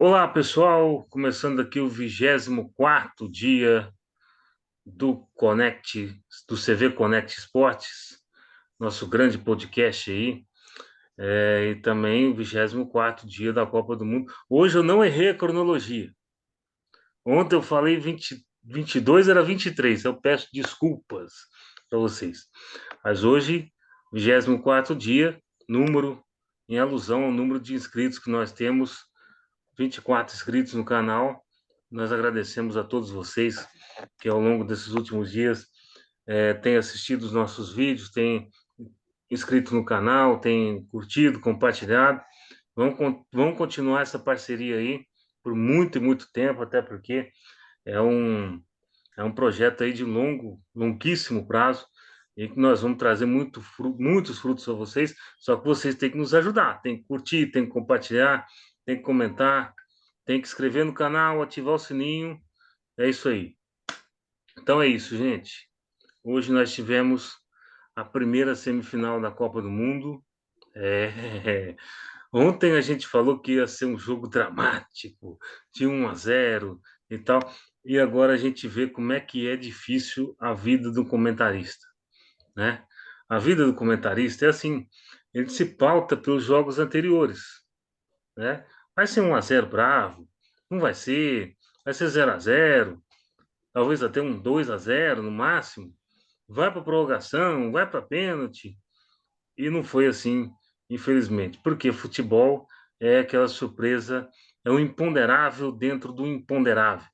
Olá, pessoal, começando aqui o 24º dia do Connect, do CV Connect Esportes, nosso grande podcast aí, e também o 24º dia da Copa do Mundo. Hoje eu não errei a cronologia. Ontem eu falei 22, era 23. Eu peço desculpas para vocês. Mas hoje, 24º dia, número em alusão ao número de inscritos que nós temos, 24 inscritos no canal. Nós agradecemos a todos vocês que ao longo desses últimos dias têm assistido os nossos vídeos, têm inscrito no canal, têm curtido, compartilhado. Vamos continuar essa parceria aí por muito e muito tempo, até porque é um, é um projeto aí de longuíssimo prazo, e que nós vamos trazer muitos frutos a vocês, só que vocês têm que nos ajudar, tem que curtir, tem que compartilhar, tem que comentar, tem que inscrever no canal, ativar o sininho, é isso aí. Então é isso, gente. Hoje nós tivemos a primeira semifinal da Copa do Mundo. Ontem a gente falou que ia ser um jogo dramático, de 1-0 e tal, e agora a gente vê como é que é difícil a vida do comentarista, né? A vida do comentarista é assim, ele se pauta pelos jogos anteriores, né? Vai ser 1-0 bravo, não vai ser 0-0, talvez até um 2-0 no máximo, vai para prorrogação, vai para pênalti, e não foi assim, infelizmente, porque futebol é aquela surpresa, é um imponderável dentro do imponderável,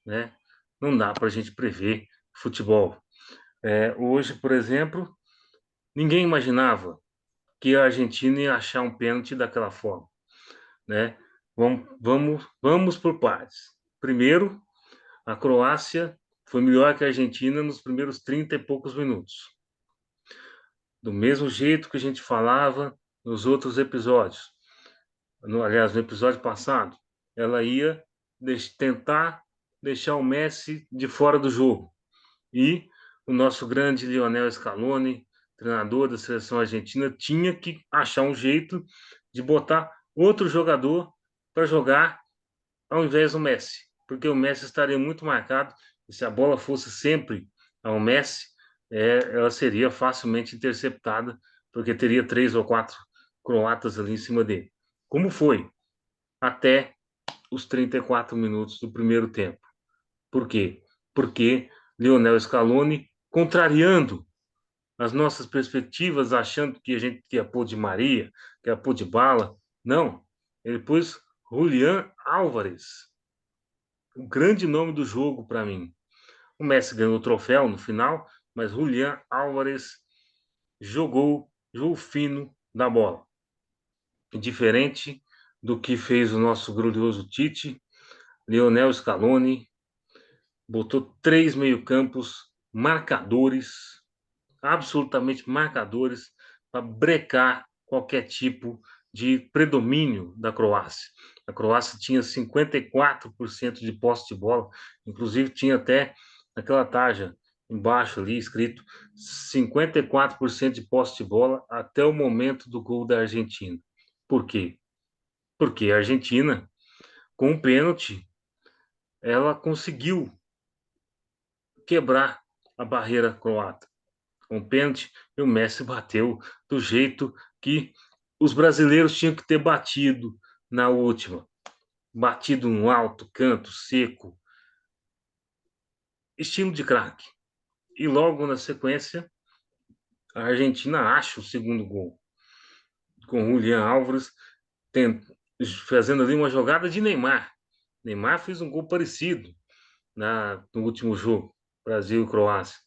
né? Não dá para a gente prever futebol. Hoje, por exemplo, ninguém imaginava que a Argentina ia achar um pênalti daquela forma, né? Vamos por partes. Primeiro, a Croácia foi melhor que a Argentina nos primeiros 30 e poucos minutos. Do mesmo jeito que a gente falava nos outros episódios. Aliás, no episódio passado, ela ia tentar deixar o Messi de fora do jogo. E o nosso grande Lionel Scaloni, treinador da seleção argentina, tinha que achar um jeito de botar outro jogador para jogar ao invés do Messi, porque o Messi estaria muito marcado e se a bola fosse sempre ao Messi, ela seria facilmente interceptada, porque teria 3 ou 4 croatas ali em cima dele. Como foi? Até os 34 minutos do primeiro tempo. Por quê? Porque Lionel Scaloni, contrariando as nossas perspectivas, achando que a gente ia pôr de Maria, que ia pôr de bala, não. Ele pôs Julián Álvares, o grande nome do jogo para mim. O Messi ganhou o troféu no final, mas Julián Álvares jogou fino da bola. Diferente do que fez o nosso glorioso Tite, Lionel Scaloni botou 3 meio-campos marcadores, absolutamente marcadores, para brecar qualquer tipo de predomínio da Croácia. A Croácia tinha 54% de posse de bola, inclusive tinha até aquela tarja embaixo ali escrito 54% de posse de bola até o momento do gol da Argentina. Por quê? Porque a Argentina, com o pênalti, ela conseguiu quebrar a barreira croata. Com o pênalti, e o Messi bateu do jeito que os brasileiros tinham que ter batido na última. Batido no alto, canto, seco, estilo de craque. E logo na sequência, a Argentina acha o segundo gol, com o Julián Álvares fazendo ali uma jogada de Neymar. Neymar fez um gol parecido no último jogo, Brasil e Croácia.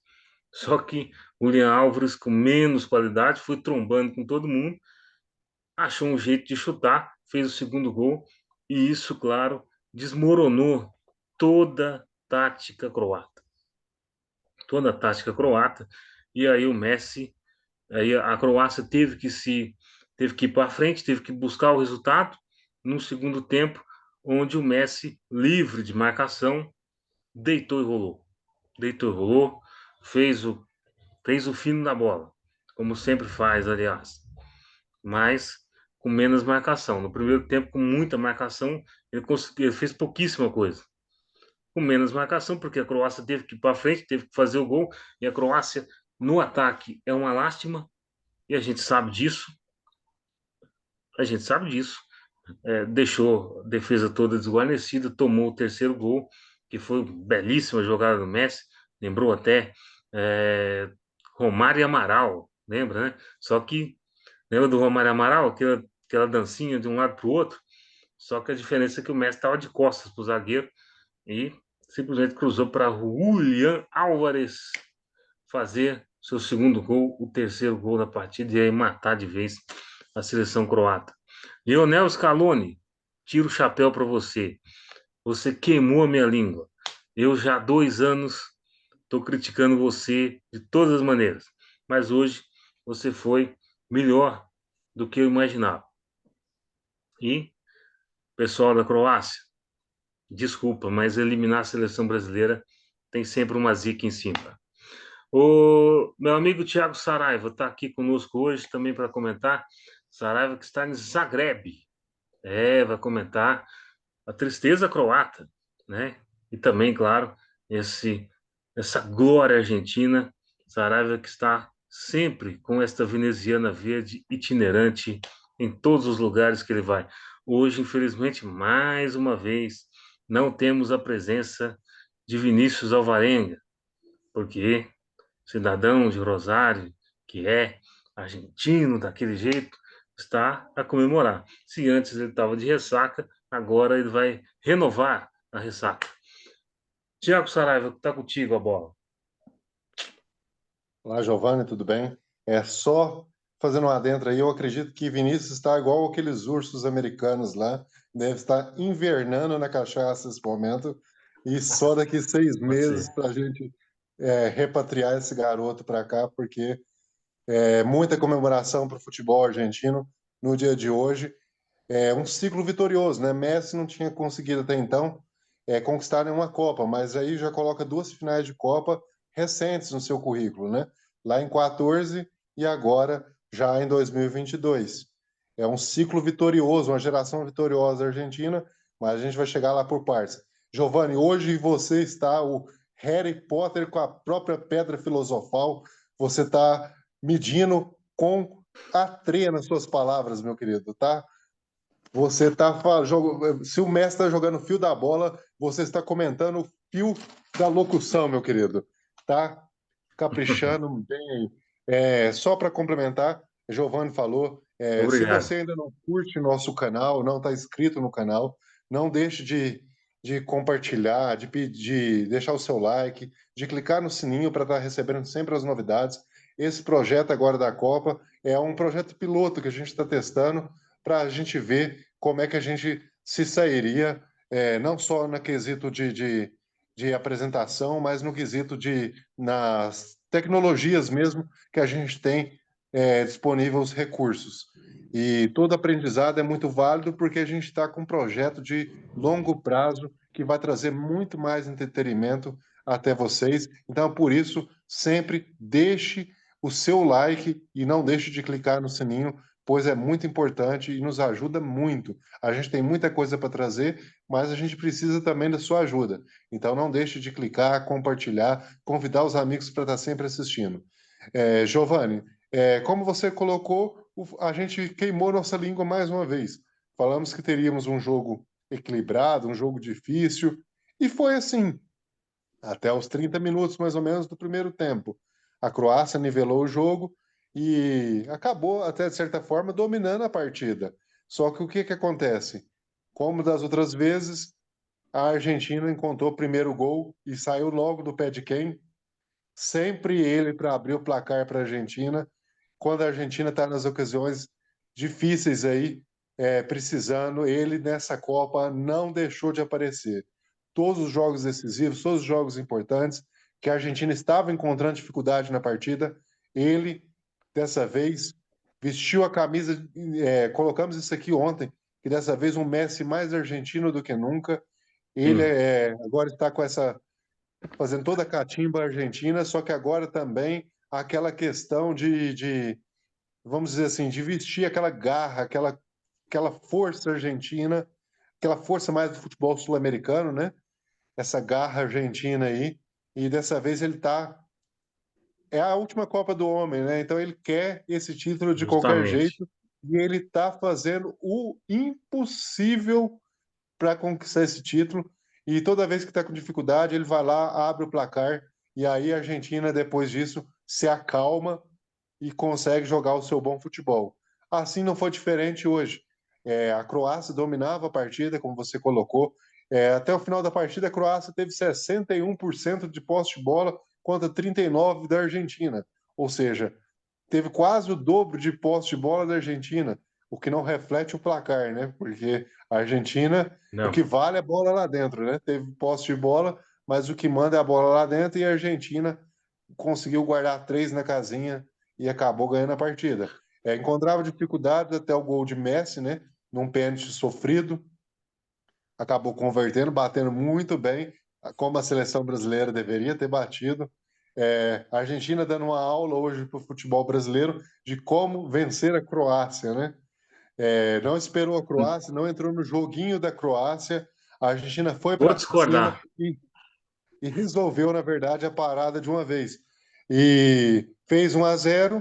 Só que o Julián Álvares, com menos qualidade, foi trombando com todo mundo, achou um jeito de chutar, fez o segundo gol, e isso, claro, desmoronou toda a tática croata. Toda a tática croata. E aí o Messi, aí a Croácia teve que ir para frente, teve que buscar o resultado no segundo tempo, onde o Messi, livre de marcação, deitou e rolou. Deitou e rolou, fez o fino da bola, como sempre faz, aliás. Mas com menos marcação. No primeiro tempo, com muita marcação, ele fez pouquíssima coisa. Com menos marcação, porque a Croácia teve que ir para frente, teve que fazer o gol, e a Croácia no ataque é uma lástima, e a gente sabe disso. A gente sabe disso. Deixou a defesa toda desguarnecida, tomou o terceiro gol, que foi belíssima jogada do Messi, lembrou até é, Romário e Amaral, lembra, né? Só que, lembra do Romário e Amaral, aquela dancinha de um lado para o outro? Só que a diferença é que o Messi estava de costas para o zagueiro e simplesmente cruzou para Julián Álvares fazer seu segundo gol, o terceiro gol da partida e aí matar de vez a seleção croata. Lionel Scaloni, tiro o chapéu para você. Você queimou a minha língua. Eu já há 2 anos estou criticando você de todas as maneiras, mas hoje você foi melhor do que eu imaginava. E, pessoal da Croácia, desculpa, mas eliminar a seleção brasileira tem sempre uma zica em cima. O meu amigo Thiago Saraiva está aqui conosco hoje também para comentar. Saraiva que está em Zagreb. Vai comentar a tristeza croata, né? E também, claro, essa glória argentina. Saraiva que está sempre com esta veneziana verde itinerante em todos os lugares que ele vai. Hoje, infelizmente, mais uma vez, não temos a presença de Vinícius Alvarenga, porque cidadão de Rosário, que é argentino daquele jeito, está a comemorar. Se antes ele estava de ressaca, agora ele vai renovar a ressaca. Tiago Saraiva, está contigo a bola. Olá, Giovanni, tudo bem? Só fazendo um adentro aí, eu acredito que Vinícius está igual aqueles ursos americanos lá, deve estar invernando na cachaça nesse momento, e só daqui 6 meses Você. para a gente repatriar esse garoto para cá, porque é muita comemoração para o futebol argentino no dia de hoje. É um ciclo vitorioso, né? Messi não tinha conseguido até então conquistar nenhuma Copa, mas aí já coloca 2 finais de Copa recentes no seu currículo, né? Lá em 14 e agora já em 2022. É um ciclo vitorioso, uma geração vitoriosa argentina, mas a gente vai chegar lá por partes. Giovanni, hoje você está o Harry Potter com a própria pedra filosofal, você está medindo com a treia nas suas palavras, meu querido, tá? Você está se o Messi está jogando fio da bola, você está comentando o fio da locução, meu querido. Tá caprichando bem aí. Só para complementar, Giovanni falou, se Obrigado. você ainda não curte nosso canal, não está inscrito no canal, não deixe de compartilhar, de pedir, deixar o seu like, de clicar no sininho para estar recebendo sempre as novidades. Esse projeto agora da Copa é um projeto piloto que a gente está testando para a gente ver como é que a gente se sairia, não só no quesito de apresentação, mas no quesito nas tecnologias mesmo que a gente tem disponível os recursos. E todo aprendizado é muito válido porque a gente está com um projeto de longo prazo que vai trazer muito mais entretenimento até vocês. Então, por isso, sempre deixe o seu like e não deixe de clicar no sininho, pois é muito importante e nos ajuda muito. A gente tem muita coisa para trazer, mas a gente precisa também da sua ajuda. Então não deixe de clicar, compartilhar, convidar os amigos para estar sempre assistindo. Giovanni, como você colocou, a gente queimou nossa língua mais uma vez. Falamos que teríamos um jogo equilibrado, um jogo difícil, e foi assim, até os 30 minutos mais ou menos do primeiro tempo. A Croácia nivelou o jogo e acabou, até de certa forma, dominando a partida. Só que o que acontece? Como das outras vezes, a Argentina encontrou o primeiro gol e saiu logo do pé de quem? Sempre ele para abrir o placar para a Argentina, quando a Argentina está nas ocasiões difíceis aí, precisando, ele nessa Copa não deixou de aparecer. Todos os jogos decisivos, todos os jogos importantes, que a Argentina estava encontrando dificuldade na partida, ele, dessa vez, vestiu a camisa, colocamos isso aqui ontem, que dessa vez um Messi mais argentino do que nunca, ele Sim. agora está com fazendo toda a catimba argentina, só que agora também aquela questão vamos dizer assim, de vestir aquela garra, aquela aquela força argentina, aquela força mais do futebol sul-americano, né? Essa garra argentina aí. E dessa vez ele tá. É a última Copa do Homem, né? Então ele quer esse título de qualquer Justamente. jeito e ele tá fazendo o impossível para conquistar esse título. E toda vez que está com dificuldade, ele vai lá, abre o placar, e aí a Argentina, depois disso, se acalma e consegue jogar o seu bom futebol. Assim não foi diferente hoje. A Croácia dominava a partida, como você colocou. Até o final da partida, a Croácia teve 61% de posse de bola contra 39% da Argentina. Ou seja, teve quase o dobro de posse de bola da Argentina, o que não reflete o placar, né? Porque a Argentina, o Não. que vale é a bola lá dentro, né? Teve posse de bola, mas o que manda é a bola lá dentro e a Argentina conseguiu guardar 3 na casinha e acabou ganhando a partida. Encontrava dificuldades até o gol de Messi, né? Num pênalti sofrido, acabou convertendo, batendo muito bem, como a seleção brasileira deveria ter batido. A Argentina dando uma aula hoje para o futebol brasileiro de como vencer a Croácia, né? Não esperou a Croácia, não entrou no joguinho da Croácia. A Argentina foi Vou para cima discordar. e resolveu, na verdade, a parada de uma vez. E fez 1-0.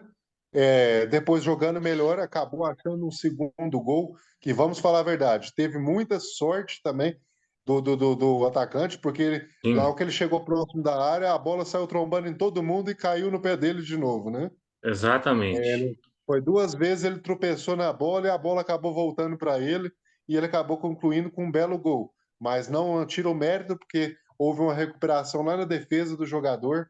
Depois jogando melhor, acabou achando um segundo gol, que vamos falar a verdade, teve muita sorte também do atacante, porque Sim, logo que ele chegou próximo da área, a bola saiu trombando em todo mundo e caiu no pé dele de novo, né? exatamente. Foi 2 vezes ele tropeçou na bola e a bola acabou voltando para ele e ele acabou concluindo com um belo gol. Mas não tira o mérito porque houve uma recuperação lá na defesa do jogador,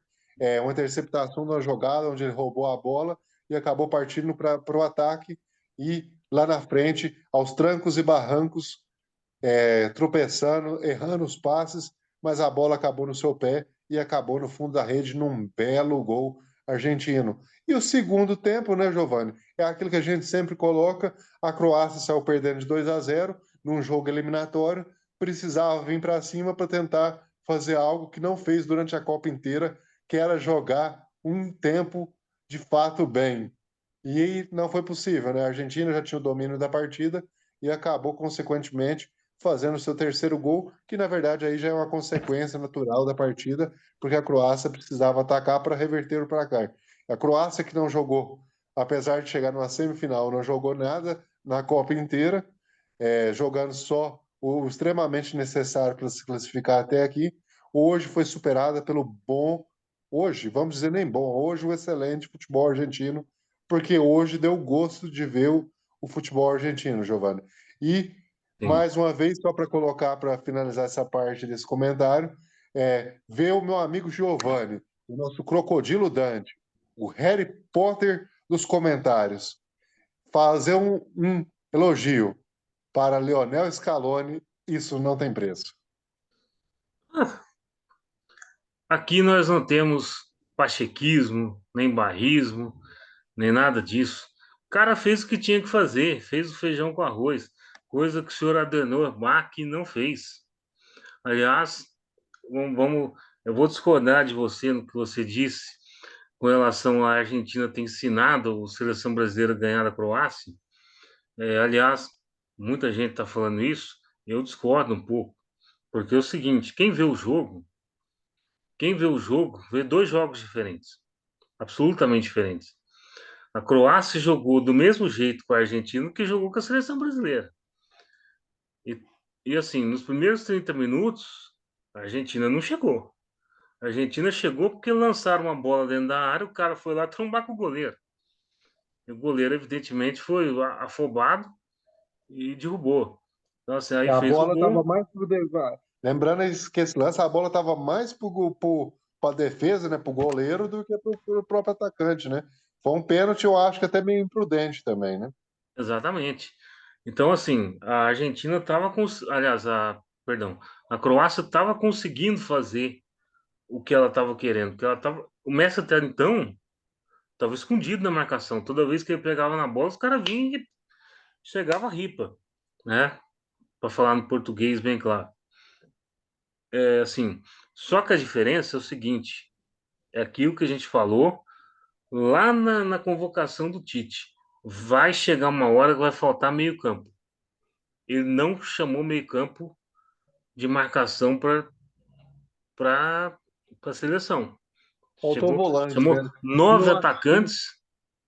uma interceptação na jogada onde ele roubou a bola e acabou partindo para o ataque e lá na frente, aos trancos e barrancos, tropeçando, errando os passes, mas a bola acabou no seu pé e acabou no fundo da rede num belo gol argentino. E o segundo tempo, né, Giovanni? É aquilo que a gente sempre coloca: a Croácia saiu perdendo de 2-0 num jogo eliminatório, precisava vir para cima para tentar fazer algo que não fez durante a Copa inteira, que era jogar um tempo de fato bem. E não foi possível, né? A Argentina já tinha o domínio da partida e acabou, consequentemente, fazendo o seu terceiro gol, que na verdade aí já é uma consequência natural da partida, porque a Croácia precisava atacar para reverter o placar. A Croácia que não jogou, apesar de chegar numa semifinal, não jogou nada na Copa inteira, jogando só o extremamente necessário para se classificar até aqui. Hoje foi superada pelo bom, hoje, vamos dizer nem bom, hoje o excelente futebol argentino, porque hoje deu gosto de ver o futebol argentino, Giovanni. E, Sim. mais uma vez, só para colocar, para finalizar essa parte desse comentário, ver o meu amigo Giovanni, o nosso crocodilo Dante, o Harry Potter dos comentários, fazer um elogio para Lionel Scaloni, isso não tem preço. Ah, aqui nós não temos pachequismo, nem barrismo, nem nada disso. O cara fez o que tinha que fazer, fez o feijão com arroz, coisa que o senhor Adenor Bach não fez. Aliás, eu vou discordar de você no que você disse com relação à Argentina ter ensinado a seleção brasileira a ganhar da Croácia. Aliás, muita gente está falando isso, eu discordo um pouco, porque é o seguinte, quem vê o jogo, vê dois jogos diferentes, absolutamente diferentes. A Croácia jogou do mesmo jeito com a Argentina que jogou com a seleção brasileira. E, e assim, nos primeiros 30 minutos, a Argentina não chegou. A Argentina chegou porque lançaram uma bola dentro da área, o cara foi lá trombar com o goleiro. E o goleiro, evidentemente, foi afobado e derrubou. Então, assim, aí A fez o bola estava gol. mais pro lembrando que esse lance, a bola estava mais para a defesa, né, para o goleiro, do que para o próprio atacante, né? Foi um pênalti, eu acho que até meio imprudente também, né? Exatamente. Então, assim, a Argentina estava com. Aliás, perdão, a Croácia estava conseguindo fazer o que ela estava querendo. Que ela tava, o Messi até então estava escondido na marcação. Toda vez que ele pegava na bola, os caras vinham e chegava a ripa, né? Para falar no português bem claro. Assim, só que a diferença é o seguinte: é aquilo que a gente falou lá na convocação do Tite. Vai chegar uma hora que vai faltar meio campo. ele não chamou meio campo de marcação para a seleção. Faltou volante, Chamou né? E, 9 eu atacantes.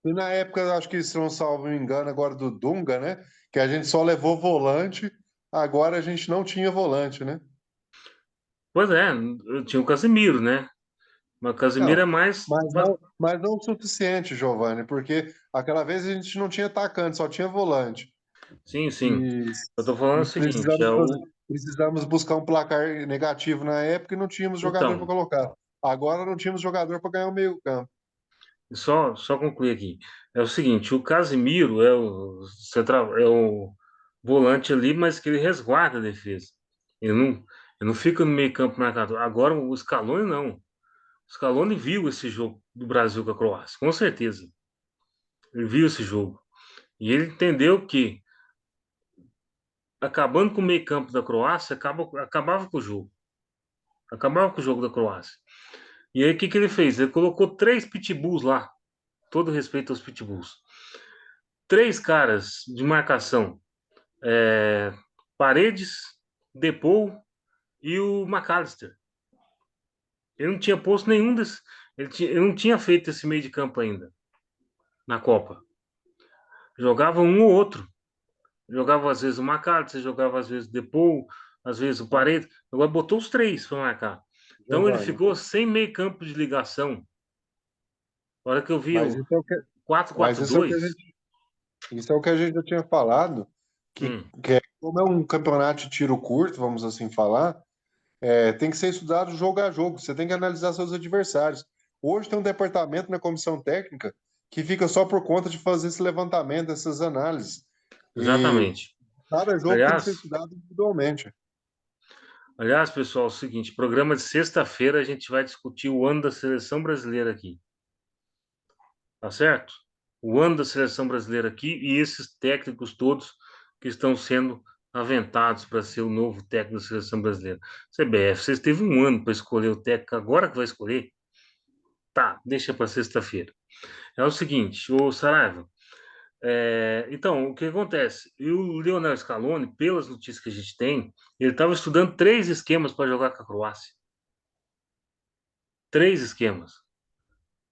e na época, acho que, se não salvo engano, agora do Dunga, né? Que a gente só levou volante, agora a gente não tinha volante, né? Pois é, eu tinha o Casemiro, né? Mas o Casemiro é Não, mais. mas não o suficiente, Giovanni, porque aquela vez a gente não tinha atacante, só tinha volante. Sim, sim. E, Eu tô falando o e seguinte, precisamos buscar um placar negativo na época e não tínhamos jogador para então, colocar. Agora não tínhamos jogador para ganhar o meio-campo. só concluir aqui. É o seguinte, o Casemiro é o volante ali, mas que ele resguarda a defesa. Ele não, ele não fica no meio-campo marcador. Agora o Scaloni não. O Scaloni viu esse jogo do Brasil com a Croácia, com certeza. Ele viu esse jogo. E ele entendeu que acabando com o meio-campo da Croácia, acabava com o jogo. Acabava com o jogo da Croácia. E aí, o que que ele fez? Ele colocou três pitbulls lá. Todo respeito aos pitbulls. Três caras de marcação. é, Paredes, Depou e o McAllister. Ele não tinha posto nenhum desses. Ele não tinha feito esse meio de campo ainda na Copa. Jogava um ou outro. Jogava às vezes o McAllister, jogava às vezes o Depou, às vezes o Paredes. Agora botou os três para marcar. Então ele Giovanni, ficou sem meio campo de ligação. Na hora que eu vi mas o isso é o que, mas isso é o que 4-4-2. isso é o que a gente já tinha falado, hum, como é um campeonato de tiro curto, vamos assim falar, tem que ser estudado jogo a jogo. Você tem que analisar seus adversários. Hoje tem um departamento na comissão técnica que fica só por conta de fazer esse levantamento, essas análises. E exatamente. cada jogo tem que ser Aliás, estudado individualmente. pessoal, é o seguinte, programa de sexta-feira a gente vai discutir o ano da seleção brasileira aqui, tá certo? O ano da seleção brasileira aqui e esses técnicos todos que estão sendo aventados para ser o novo técnico da seleção brasileira. CBF, vocês teve um ano para escolher o técnico, agora que vai escolher? Tá, deixa para sexta-feira. É o seguinte, o Saraiva, então, o que acontece? E o Lionel Scaloni, pelas notícias que a gente tem, ele estava estudando três esquemas para jogar com a Croácia. Três esquemas.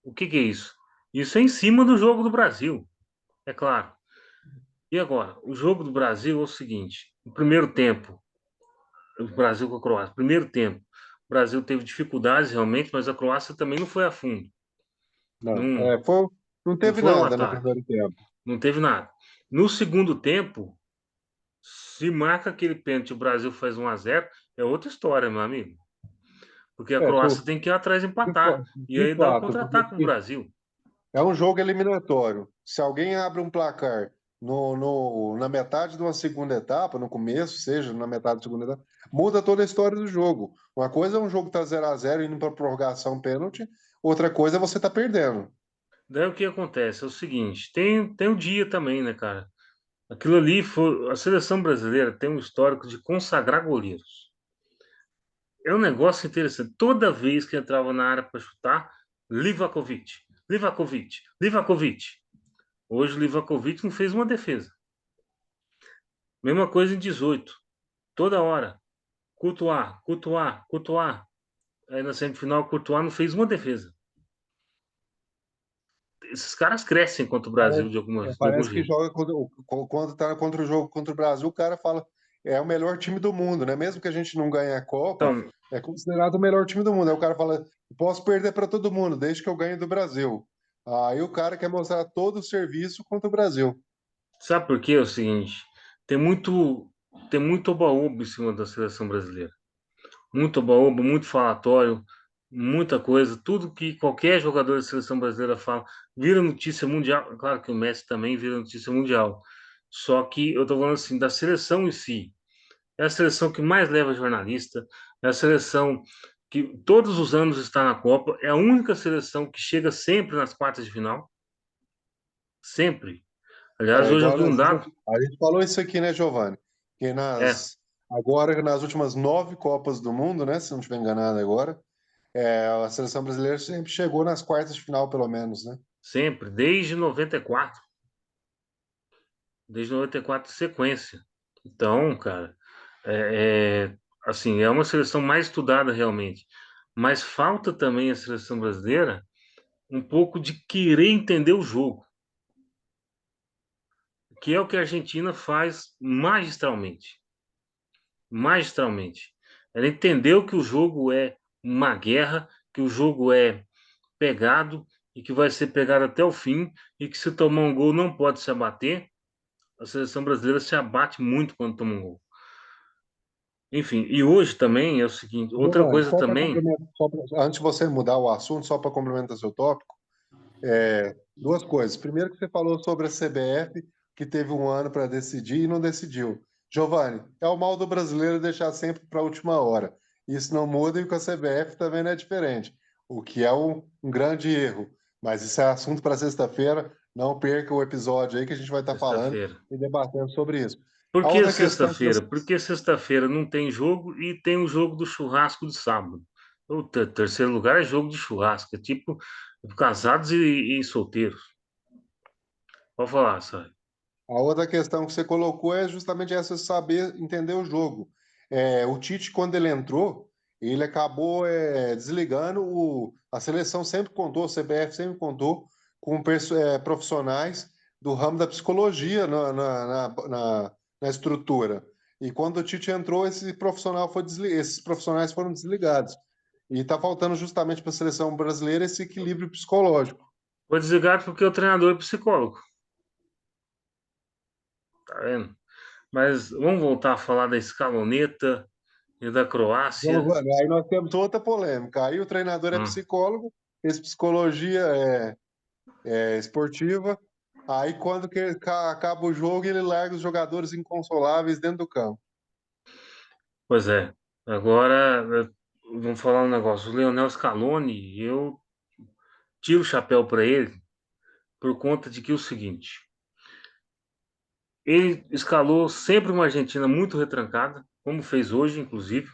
O que que é isso? Isso é em cima do jogo do Brasil, é claro. E agora, o jogo do Brasil é o seguinte: no primeiro tempo, o Brasil com a Croácia, primeiro tempo, o Brasil teve dificuldades realmente, mas a Croácia também não foi a fundo. Não, Não, não não teve foi ao nada no ataque, primeiro tempo. não teve nada. No segundo tempo, se marca aquele pênalti, o Brasil faz 1-0, é outra história, meu amigo. Porque a É, Croácia tem que ir atrás e empatar. E de aí dá o fato, contra-ataque com o Brasil. é um jogo eliminatório. Se alguém abre um placar na metade de uma segunda etapa, no começo, seja na metade da segunda etapa, muda toda a história do jogo. Uma coisa é um jogo estar 0-0 indo para prorrogação pênalti, outra coisa é você estar perdendo. Daí o que acontece? É o seguinte, tem o dia também, né, cara? Aquilo ali foi. A seleção brasileira tem um histórico de consagrar goleiros. É um negócio interessante. Toda vez que entrava na área para chutar, Livakovic, Livakovic, Livakovic. Hoje o Livakovic não fez uma defesa. Mesma coisa em 18. Toda hora. Courtois, Courtois, Courtois. Aí na semifinal, Courtois não fez uma defesa. Esses caras crescem contra o Brasil Parece, de algum parece que jeito. joga quando tá contra o jogo contra o Brasil, o cara fala é o melhor time do mundo, né? Mesmo que a gente não ganhe a Copa, Então, é considerado o melhor time do mundo. Aí o cara fala, posso perder para todo mundo, desde que eu ganhe do Brasil. Aí o cara quer mostrar todo o serviço contra o Brasil. sabe por quê? É o seguinte, tem muito, tem muito oba-oba em cima da seleção brasileira. Muito oba-oba, muito falatório, muita coisa. Tudo que qualquer jogador da seleção brasileira fala vira notícia mundial. Claro que o Messi também vira notícia mundial. Só que eu tô falando assim, da seleção em si. É a seleção que mais leva jornalista, é a seleção que todos os anos está na Copa, é a única seleção que chega sempre nas quartas de final, sempre. Aliás, É hoje eu igual vi um dado, a gente falou isso aqui, né, Giovanni? Que é, agora, nas últimas 9 Copas do Mundo, né? Se não estiver enganado agora, a seleção brasileira sempre chegou nas quartas de final, pelo menos, né? sempre, desde 94 sequência. Então, cara, assim, é uma seleção mais estudada realmente. Mas falta também a seleção brasileira um pouco de querer entender o jogo, que é o que a Argentina faz magistralmente. Magistralmente. Ela entendeu que o jogo é uma guerra, que o jogo é pegado e que vai ser pegado até o fim e que se tomar um gol não pode se abater. A seleção brasileira se abate muito quando toma um gol. Enfim, e hoje também é o seguinte, outra Giovanni, coisa só para também, complementar, antes de você mudar o assunto, só para complementar seu tópico, duas coisas. Primeiro que você falou sobre a CBF, que teve um ano para decidir e não decidiu. Giovanni, é o mal do brasileiro deixar sempre para a última hora. Isso não muda e com a CBF também não é diferente, o que é um grande erro. Mas isso é assunto para sexta-feira. Não perca o episódio aí que a gente vai estar falando sexta-feira. e debatendo sobre isso. Por A que outra questão que sexta-feira? você Porque sexta-feira não tem jogo e tem o jogo do churrasco de sábado. O terceiro lugar é jogo de churrasco, é tipo casados e solteiros. Pode falar, sabe? A outra questão que você colocou é justamente essa, saber entender o jogo. O Tite, quando ele entrou, ele acabou desligando a seleção sempre contou, a CBF sempre contou com profissionais do ramo da psicologia na estrutura. E quando o Tite entrou, esses profissionais foram desligados. E está faltando justamente para a seleção brasileira esse equilíbrio psicológico. Foi desligado porque o treinador é psicólogo, tá vendo? Mas vamos voltar a falar da escaloneta e da Croácia. Giovanni, aí nós temos outra polêmica. Aí o treinador é Hum, psicólogo, fez psicologia esportiva. Aí quando acaba o jogo, ele larga os jogadores inconsoláveis dentro do campo. pois é. Agora, vamos falar um negócio. O Leonel Scaloni, eu tiro o chapéu para ele por conta de que é o seguinte. Ele escalou sempre uma Argentina muito retrancada, como fez hoje, inclusive.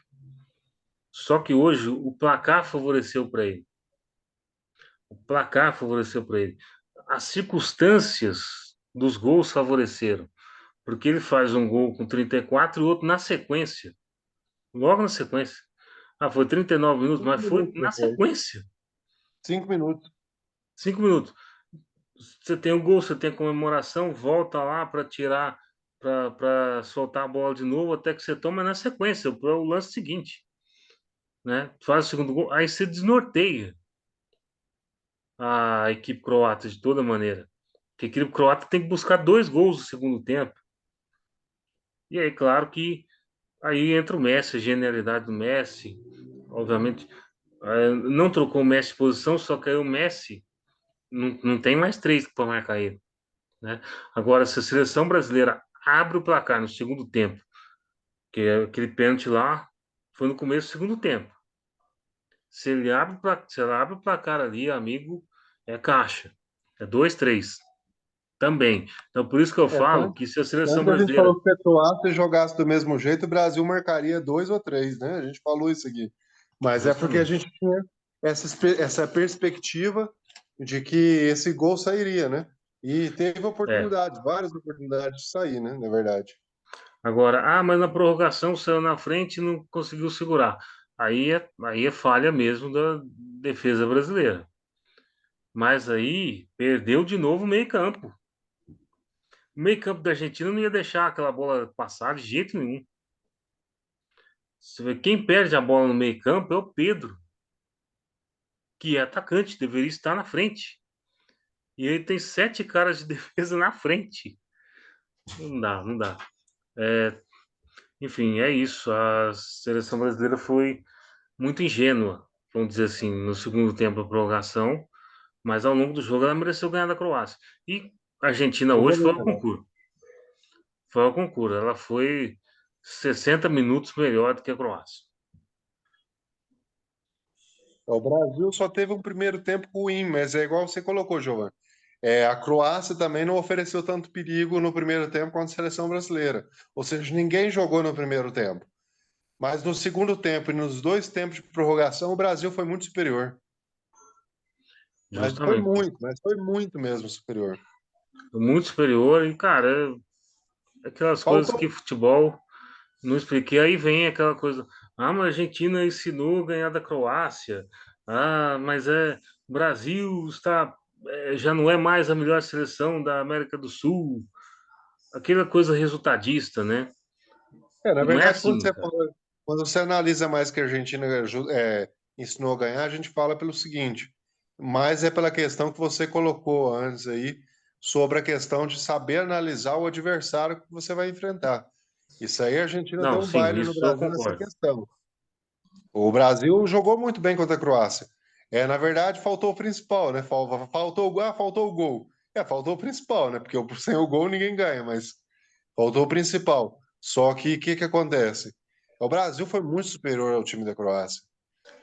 Só que hoje o placar favoreceu para ele. O placar favoreceu para ele. As circunstâncias dos gols favoreceram, porque ele faz um gol com 34 e outro na sequência, logo na sequência. Ah, foi 39 minutos, Cinco mas foi minutos na depois. sequência. 5 minutos. 5 minutos. Você tem o gol, você tem a comemoração, volta lá para tirar, para soltar a bola de novo, até que você toma na sequência, para o lance seguinte, né? Faz o segundo gol, aí você desnorteia a equipe croata de toda maneira. Porque a equipe croata tem que buscar 2 gols no segundo tempo. E aí, claro que aí entra o Messi, a genialidade do Messi. Obviamente, não trocou o Messi de posição, só que aí o Messi não tem mais três para marcar ele, né? Agora, se a seleção brasileira abre o placar no segundo tempo, que é aquele pênalti lá, foi no começo do segundo tempo. Se ela abre o placar ali, amigo, é caixa. É 2-3 também. Então, por isso que eu falo que se a seleção Tanto que a gente falou brasileira. que o Croácia jogasse do mesmo jeito, o Brasil marcaria 2 ou 3, né? A gente falou isso aqui. Mas é porque a Justamente. gente tinha essa perspectiva de que esse gol sairia, né? E teve É. oportunidades, várias oportunidades de sair, né? Na verdade. Agora, mas na prorrogação saiu na frente e não conseguiu segurar. Aí é falha mesmo da defesa brasileira. Mas aí perdeu de novo o meio-campo. O meio-campo da Argentina não ia deixar aquela bola passar de jeito nenhum. Você vê, quem perde a bola no meio-campo é o Pedro, que é atacante, deveria estar na frente. E ele tem 7 caras de defesa na frente. Não dá, não dá. Enfim, é isso. A seleção brasileira foi muito ingênua, vamos dizer assim, no segundo tempo da prorrogação, mas ao longo do jogo ela mereceu ganhar da Croácia. E a Argentina Eu hoje vou foi ver ao também. concurso. Foi ao concurso. Ela foi 60 minutos melhor do que a Croácia. O Brasil só teve um primeiro tempo ruim, mas é igual você colocou, Giovanni. A Croácia também não ofereceu tanto perigo no primeiro tempo quanto a seleção brasileira. Ou seja, ninguém jogou no primeiro tempo. Mas no segundo tempo e nos dois tempos de prorrogação, o Brasil foi muito superior. Justamente. Mas foi muito mesmo superior. Muito superior e, cara, aquelas coisas Faltou. que futebol não expliquei. Aí vem aquela coisa, ah, mas a Argentina ensinou a ganhar da Croácia. Ah, mas o Brasil está já não é mais a melhor seleção da América do Sul. Aquela coisa resultadista, né? Na Não é verdade, assim, cara. quando você analisa mais que a Argentina ensinou a ganhar, a gente fala pelo seguinte, mas é pela questão que você colocou antes aí, sobre a questão de saber analisar o adversário que você vai enfrentar. Isso aí a Argentina Não, deu um sim, baile no isso eu Brasil nessa concordo. questão. O Brasil jogou muito bem contra a Croácia. Na verdade, faltou o principal, né? Faltou o gol. Faltou o principal, né? Porque sem o gol ninguém ganha, mas faltou o principal. Só que o que que acontece? O Brasil foi muito superior ao time da Croácia.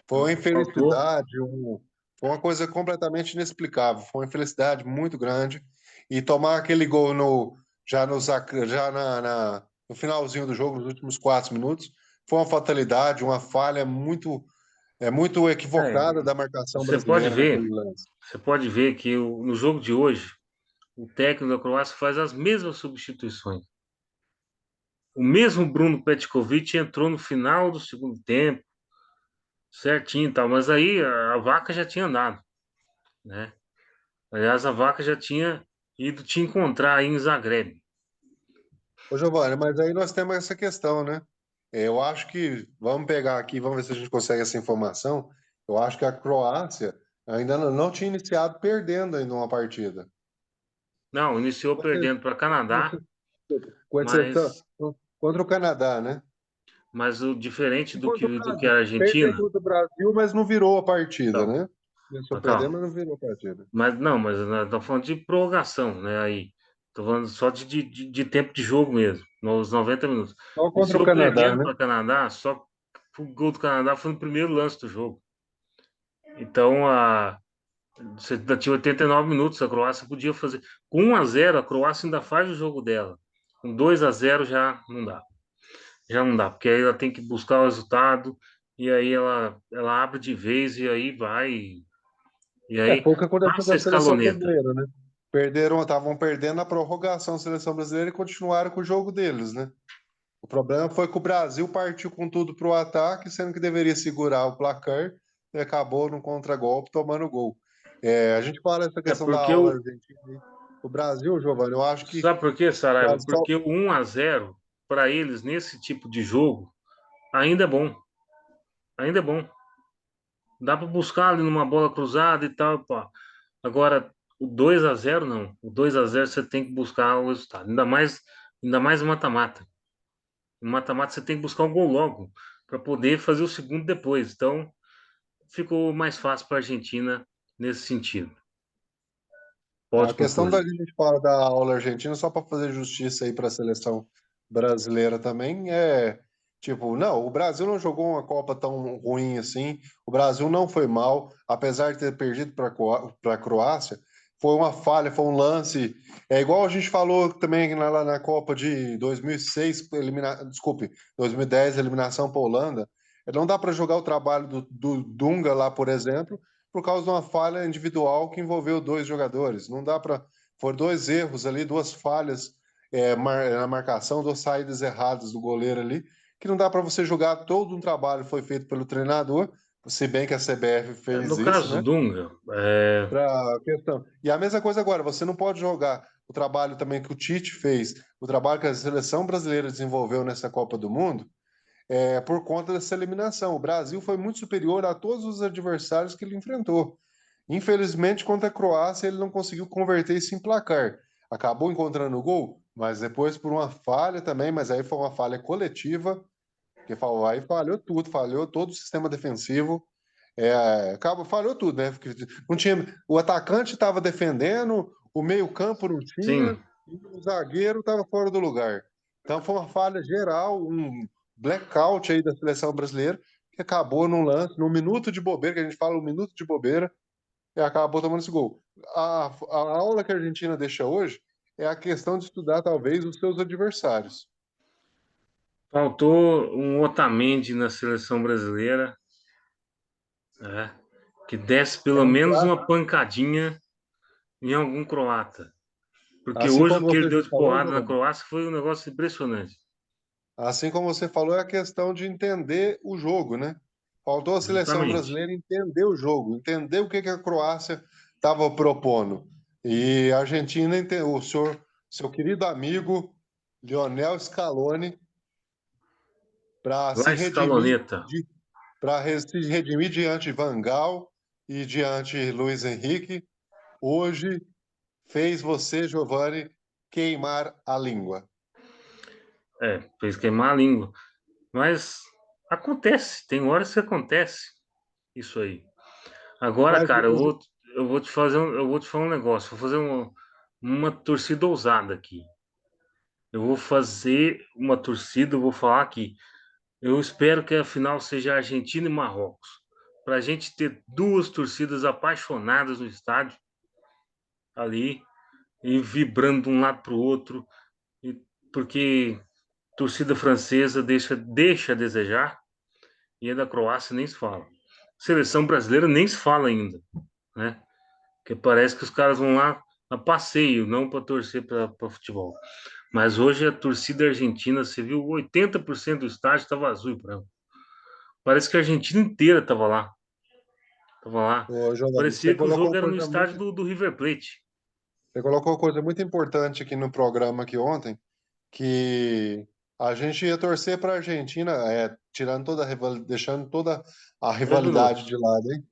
Foi uma Faltou. infelicidade, foi uma coisa completamente inexplicável. Foi uma infelicidade muito grande. E tomar aquele gol no finalzinho do jogo, nos últimos 4 minutos, foi uma fatalidade, uma falha muito É, equivocada da marcação você pode brasileira ver, naquele lance. você pode ver que no jogo de hoje, o técnico da Croácia faz as mesmas substituições. O mesmo Bruno Petkovic entrou no final do segundo tempo, certinho e tal, mas aí a vaca já tinha andado, né? Aliás, a vaca já tinha ido te encontrar aí em Zagreb. Ô, Giovanni, mas aí nós temos essa questão, né? Eu acho que, vamos pegar aqui, vamos ver se a gente consegue essa informação. Eu acho que a Croácia ainda não tinha iniciado perdendo ainda uma partida. Não, iniciou Com exce- perdendo para Canadá, com exceção, mas, contra o Canadá, né? mas o diferente E contra o do que Brasil. a Perdeu Argentina, contra o Brasil, mas não virou a partida, então, né? Começou perdendo, calma. mas não virou a partida. Mas não, mas nós estamos falando de prorrogação, né? Aí, tô falando só de tempo de jogo mesmo, nos 90 minutos. Só contra o Iniciou Canadá, perdendo né? para Canadá, só que o gol do Canadá foi no primeiro lance do jogo. Então, você ainda tinha 89 minutos, a Croácia podia fazer. Com 1-0, a Croácia ainda faz o jogo dela. Com 2-0 já não dá. Já não dá, porque aí ela tem que buscar o resultado, e aí ela abre de vez, e aí vai. E aí Foi o que aconteceu com passa a a seleção escaloneta. brasileira, né? Estavam perdendo na prorrogação a seleção brasileira e continuaram com o jogo deles, né? O problema foi que o Brasil partiu com tudo para o ataque, sendo que deveria segurar o placar e acabou no contragolpe tomando gol. A gente fala essa É questão da porque aula o. argentina. O Brasil, Giovanni, eu acho que Sabe por quê, o Saraiva? Brasil só. Porque o 1-0 para eles nesse tipo de jogo ainda é bom. Ainda é bom. Dá para buscar ali numa bola cruzada e tal, pá. Agora, o 2-0 não. O 2-0 você tem que buscar o resultado. Ainda mais mata-mata. No mata-mata você tem que buscar o gol logo para poder fazer o segundo depois. Então, ficou mais fácil para a Argentina nesse sentido. A Pode questão da concluir. gente fala da aula argentina, só para fazer justiça aí para a seleção brasileira também, tipo, não, o Brasil não jogou uma Copa tão ruim assim, o Brasil não foi mal, apesar de ter perdido para a Croácia, foi uma falha, foi um lance, igual a gente falou também lá na Copa de 2006, desculpe, 2010, eliminação para a Holanda, não dá para jogar o trabalho do Dunga lá, por exemplo, por causa de uma falha individual que envolveu dois jogadores. Não dá para. Foram dois erros ali, duas falhas na marcação, duas saídas erradas do goleiro ali, que não dá para você jogar. Todo um trabalho foi feito pelo treinador, se bem que a CBF fez No isso, caso né? do Dunga, Para questão. E a mesma coisa agora, você não pode jogar o trabalho também que o Tite fez, o trabalho que a seleção brasileira desenvolveu nessa Copa do Mundo, por conta dessa eliminação. O Brasil foi muito superior a todos os adversários que ele enfrentou. Infelizmente, contra a Croácia, ele não conseguiu converter isso em placar. Acabou encontrando o gol, mas depois por uma falha também, mas aí foi uma falha coletiva, que aí falhou tudo, falhou todo o sistema defensivo. Falhou tudo, né? Porque não tinha, o atacante estava defendendo, o meio-campo não tinha, sim. e o zagueiro estava fora do lugar. Então foi uma falha geral, um blackout aí da seleção brasileira, que acabou num lance, num minuto de bobeira, que a gente fala um minuto de bobeira, e acabou tomando esse gol. A aula que a Argentina deixa hoje é a questão de estudar, talvez, os seus adversários. Faltou um Otamendi na seleção brasileira, né? Que desse pelo menos uma pancadinha em algum croata. Porque Assim hoje como o que ele você deu já de falou, porrada na Giovanni, Croácia foi um negócio impressionante. assim como você falou, é a questão de entender o jogo, né? Faltou a seleção Justamente. brasileira entender o jogo, entender o que que a Croácia estava propondo. E a Argentina, o senhor, seu querido amigo Lionel Scaloni, para La se redimir, Escaloneta. para se redimir diante de Van Gaal e diante de Luiz Henrique, hoje fez você, Giovanni, queimar a língua. É, fez queimar a língua. Mas acontece, tem horas que acontece isso aí. Agora, Mas, cara, eu vou te falar um negócio, vou fazer uma torcida ousada aqui. Eu vou fazer uma torcida, eu vou falar aqui. Eu espero que a final seja Argentina e Marrocos, para a gente ter duas torcidas apaixonadas no estádio ali e vibrando de um lado para o outro, porque torcida francesa deixa a desejar e a da Croácia nem se fala. Seleção brasileira nem se fala ainda, né? Porque parece que os caras vão lá a passeio, não para torcer para futebol. Mas hoje a torcida argentina, você viu, 80% do estádio estava azul e branco. Parece que a Argentina inteira estava lá. Tava lá. ô, Giovanni, Parecia que o jogo era no estádio do River Plate. você colocou uma coisa muito importante aqui no programa aqui ontem, que a gente ia torcer para a Argentina, tirando deixando toda a 10 minutos. rivalidade de lado, hein?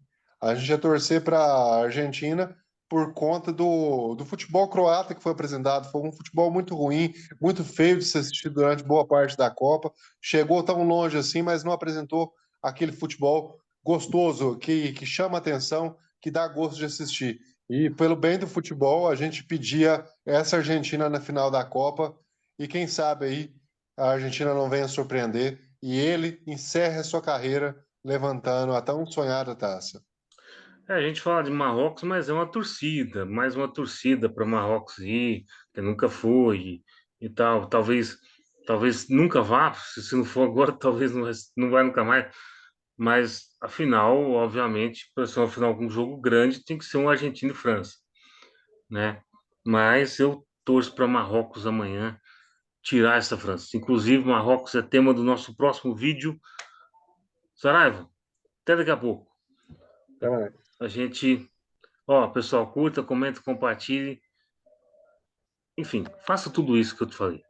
A gente ia torcer para a Argentina por conta do futebol croata que foi apresentado. Foi um futebol muito ruim, muito feio de se assistir durante boa parte da Copa. Chegou tão longe assim, mas não apresentou aquele futebol gostoso, que chama atenção, que dá gosto de assistir. E pelo bem do futebol, a gente pedia essa Argentina na final da Copa. E quem sabe aí a Argentina não venha surpreender e ele encerre a sua carreira levantando a tão sonhada taça. É, a gente fala de Marrocos, mas é uma torcida, mais uma torcida para Marrocos ir, que nunca foi e tal. Talvez nunca vá, se não for agora, talvez não vai nunca mais. Mas a final, obviamente, para ser uma final com um jogo grande, tem que ser um Argentina e França, né? Mas eu torço para Marrocos amanhã tirar essa França. Inclusive, Marrocos é tema do nosso próximo vídeo. Saraiva, até daqui a pouco. Até mais. A gente, ó, pessoal, curta, comenta, compartilhe. Enfim, faça tudo isso que eu te falei.